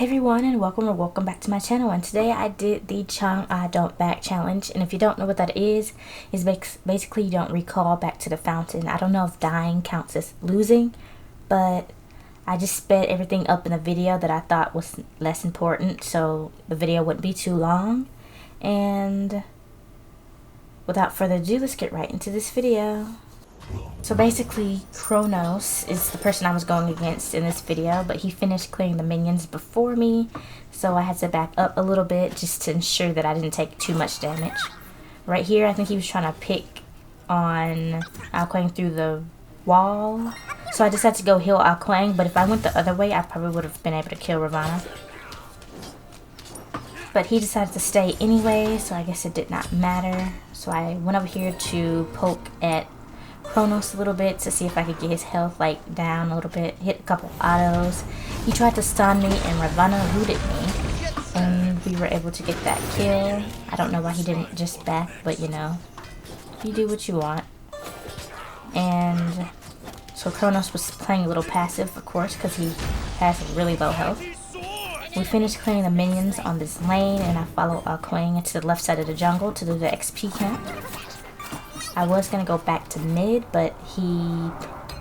everyone, and welcome back to my channel. And today I did the Chang'E Don't Back challenge, and if you don't know what that is basically you don't recall back to the fountain. I don't know if dying counts as losing, but I just sped everything up in the video that I thought was less important so the video wouldn't be too long. And without further ado, let's get right into this video. So basically, Kronos is the person I was going against in this video, but he finished clearing the minions before me, so I had to back up a little bit just to ensure that I didn't take too much damage. Right here, I think he was trying to pick on Ao Kuang through the wall, so I decided to go heal Ao Kuang, but if I went the other way, I probably would have been able to kill Ravana. But he decided to stay anyway, so I guess it did not matter. So I went over here to poke at Kronos a little bit to see if I could get his health like down a little bit, hit a couple autos. He tried to stun me and Ravana looted me, and we were able to get that kill. I don't know why he didn't just back, but you know, you do what you want. And so Kronos was playing a little passive, of course, because he has really low health. We finished clearing the minions on this lane, and I followed Ao Kuang into the left side of the jungle to do the XP camp. I was going to go back to mid, but he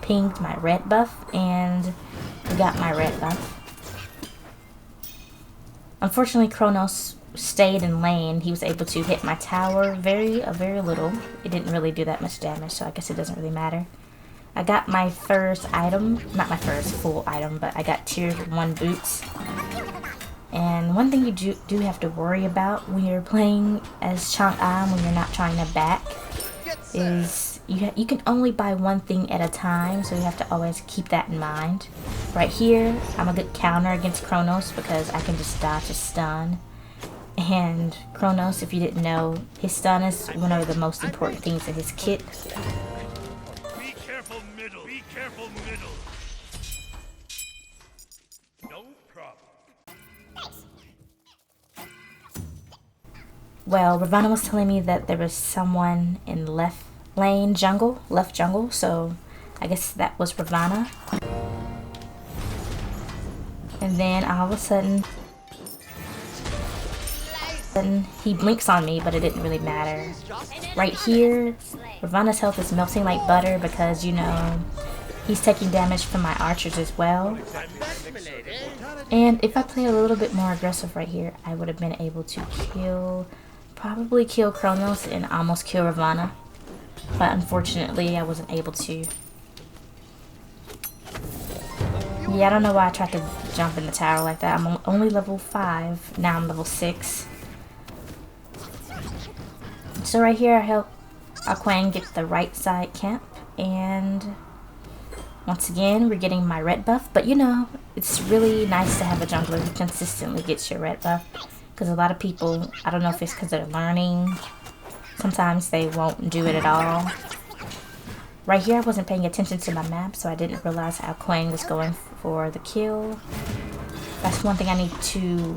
pinged my red buff, and we got my red buff. Unfortunately, Kronos stayed in lane. He was able to hit my tower very little. It didn't really do that much damage, so I guess it doesn't really matter. I got my first item, not my first full item, but I got tier 1 boots. And one thing you do have to worry about when you're playing as Chang'E, when you're not trying to back, is you can only buy one thing at a time, so you have to always keep that in mind. Right here, I'm a good counter against Kronos because I can just dodge a stun. And Kronos, if you didn't know, his stun is one of the most important things in his kit. Be careful middle. Be careful middle. No problem. Well, Ravana was telling me that there was someone in left jungle, so I guess that was Ravana. And then all of a sudden he blinks on me, but it didn't really matter. Right here, Ravana's health is melting like butter because, you know, he's taking damage from my archers as well. And if I played a little bit more aggressive right here, I would have been able to probably kill Kronos and almost kill Ravana. But unfortunately, I wasn't able to. Yeah, I don't know why I tried to jump in the tower like that. I'm only level 5. Now I'm level 6. So right here, I help Ao Kuang get the right side camp. And once again, we're getting my red buff. But you know, it's really nice to have a jungler who consistently gets your red buff. Because a lot of people, I don't know if it's because they're learning, sometimes they won't do it at all. Right here, I wasn't paying attention to my map, so I didn't realize Ao Kuang was going for the kill. That's one thing I need to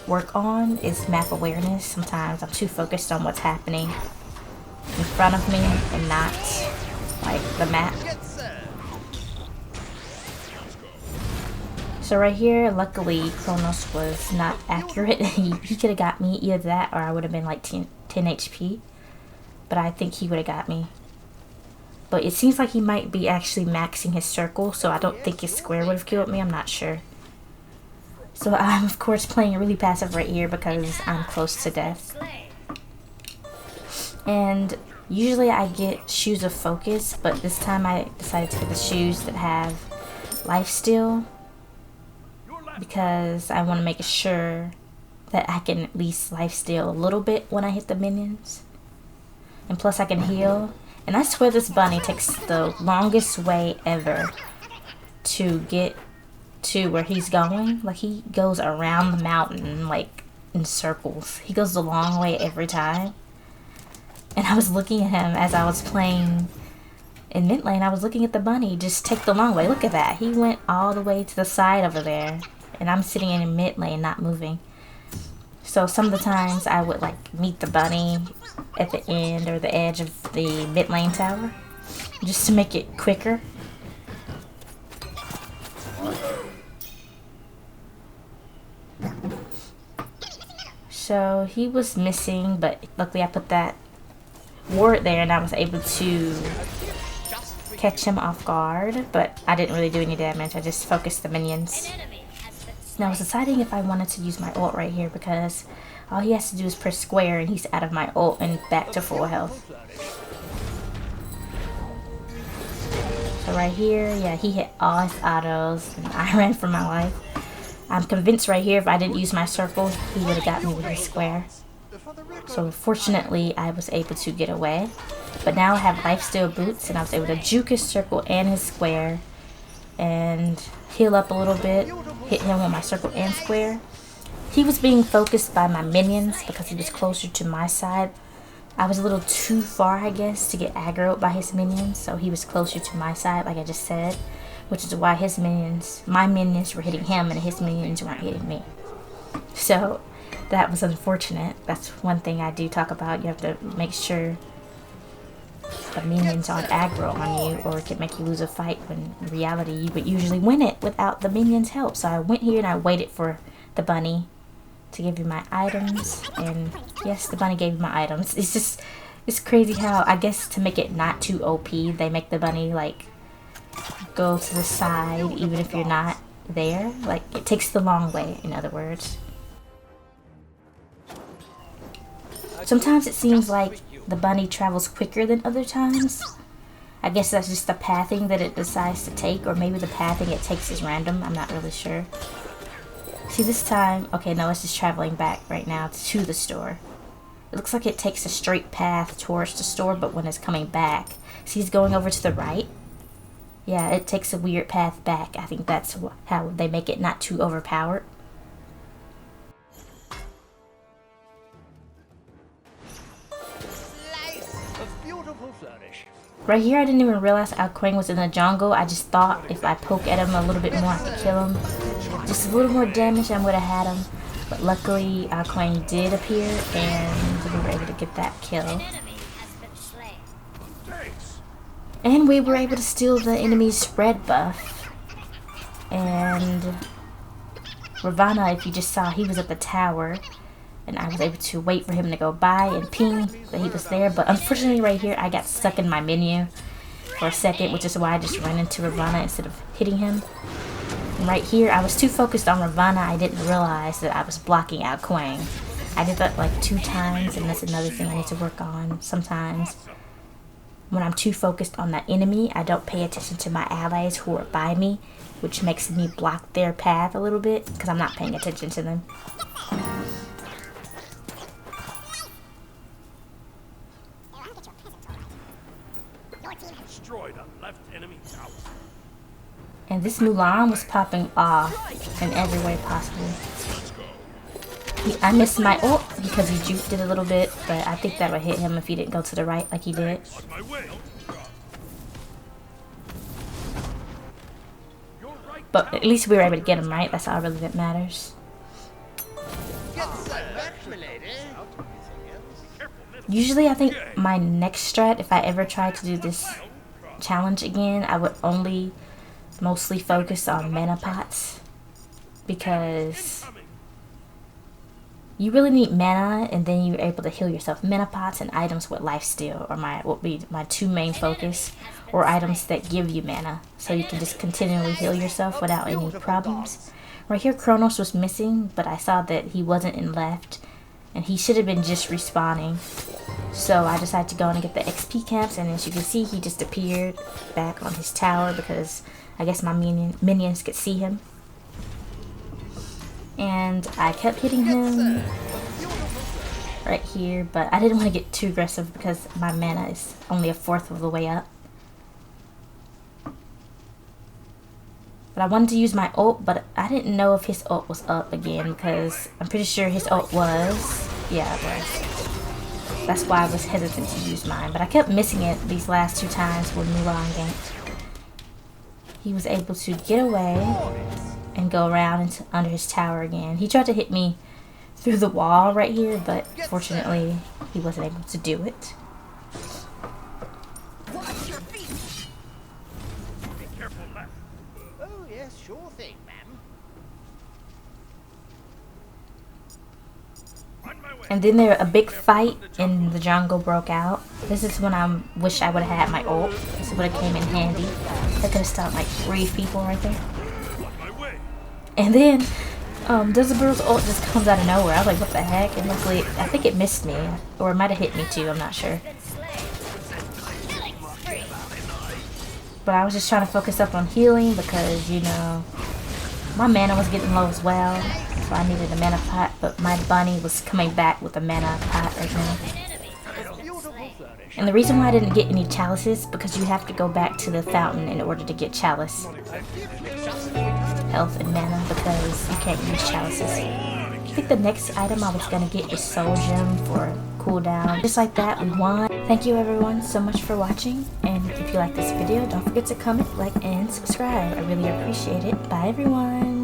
work on, is map awareness. Sometimes I'm too focused on what's happening in front of me and not like the map. So right here, luckily, Kronos was not accurate. He could have got me, either that or I would have been like 10 HP. But I think he would have got me. But it seems like he might be actually maxing his circle, so I don't think his square would have killed me. I'm not sure. So I'm, of course, playing really passive right here because I'm close to death. And usually I get shoes of focus, but this time I decided to get the shoes that have lifesteal, because I want to make sure that I can at least lifesteal a little bit when I hit the minions. And plus I can heal. And I swear this bunny takes the longest way ever to get to where he's going. Like, he goes around the mountain like in circles. He goes the long way every time. And I was looking at him as I was playing in mid lane. I was looking at the bunny just take the long way. Look at that. He went all the way to the side over there. And I'm sitting in mid lane, not moving. So some of the times I would like meet the bunny at the end or the edge of the mid lane tower, just to make it quicker. So he was missing, but luckily I put that ward there and I was able to catch him off guard, but I didn't really do any damage. I just focused the minions. Now I was deciding if I wanted to use my ult right here because all he has to do is press square and he's out of my ult and back to full health. So right here, yeah, he hit all his autos and I ran for my life. I'm convinced right here if I didn't use my circle, he would have got me with his square. So fortunately, I was able to get away. But now I have lifesteal boots and I was able to juke his circle and his square and heal up a little bit, hit him with my circle and square. He was being focused by my minions because he was closer to my side. I was a little too far, I guess, to get aggroed by his minions, so he was closer to my side, like I just said, which is why his minions, my minions were hitting him and his minions weren't hitting me. So that was unfortunate. That's one thing I do talk about. You have to make sure the minions aren't aggro on you, or it can make you lose a fight when in reality you would usually win it without the minions' help. So I went here and I waited for the bunny to give you my items, and yes, the bunny gave you my items. It's crazy how, I guess to make it not too OP, they make the bunny like go to the side even if you're not there. Like it takes the long way, in other words. Sometimes it seems like the bunny travels quicker than other times. I guess that's just the pathing that it decides to take, or maybe the pathing it takes is random. I'm not really sure. See, this time, okay, no, it's just traveling back right now to the store. It looks like it takes a straight path towards the store, but when it's coming back, see, he's going over to the right. Yeah, it takes a weird path back. I think that's how they make it not too overpowered. Right here, I didn't even realize Quang was in the jungle. I just thought if I poke at him a little bit more, I could kill him. Just a little more damage, I would have had him. But luckily, Quang did appear, and we were able to get that kill. And we were able to steal the enemy's red buff. And Ravana, if you just saw, he was at the tower. And I was able to wait for him to go by and ping that he was there. But unfortunately right here, I got stuck in my menu for a second, which is why I just ran into Ravana instead of hitting him. And right here, I was too focused on Ravana, I didn't realize that I was blocking out Quang. I did that like 2 times, and that's another thing I need to work on. Sometimes when I'm too focused on the enemy, I don't pay attention to my allies who are by me, which makes me block their path a little bit because I'm not paying attention to them. And this Mulan was popping off in every way possible. I missed my ult because he juked it a little bit, but I think that would hit him if he didn't go to the right like he did. But at least we were able to get him right. That's all really that matters. Usually I think my next strat, if I ever try to do this challenge again, I would only mostly focus on mana pots, because you really need mana, and then you're able to heal yourself. Mana pots and items with lifesteal would be my 2 main focus, or items that give you mana, so you can just continually heal yourself without any problems. Right here, Kronos was missing, but I saw that he wasn't in left, and he should have been just respawning. So I decided to go in and get the XP camps, and as you can see, he just appeared back on his tower because I guess my minions could see him. And I kept hitting him right here, but I didn't want to get too aggressive because my mana is only 1/4 of the way up. But I wanted to use my ult, but I didn't know if his ult was up again because I'm pretty sure his ult was. Yeah, it was. That's why I was hesitant to use mine, but I kept missing it these last 2 times when Mulan ganked. He was able to get away and go around into under his tower again. He tried to hit me through the wall right here, but fortunately he wasn't able to do it. Watch your feet. Be careful left. Oh yes, sure thing, ma'am. On my And then there a big fight in the jungle broke out. This is when I wish I would have had my ult. This would have came in handy. I could have stopped like 3 people right there. And then Disable's ult just comes out of nowhere. I was like, what the heck? And luckily, I think it missed me. Or it might have hit me too, I'm not sure. But I was just trying to focus up on healing because, you know, my mana was getting low as well. So I needed a mana pot, but my bunny was coming back with a mana pot right now. And the reason why I didn't get any chalices because you have to go back to the fountain in order to get chalice. Health and mana because you can't use chalices. I think the next item I was going to get is Soul Gem for cooldown. Just like that, we won. Thank you everyone so much for watching. And if you like this video, don't forget to comment, like, and subscribe. I really appreciate it. Bye everyone.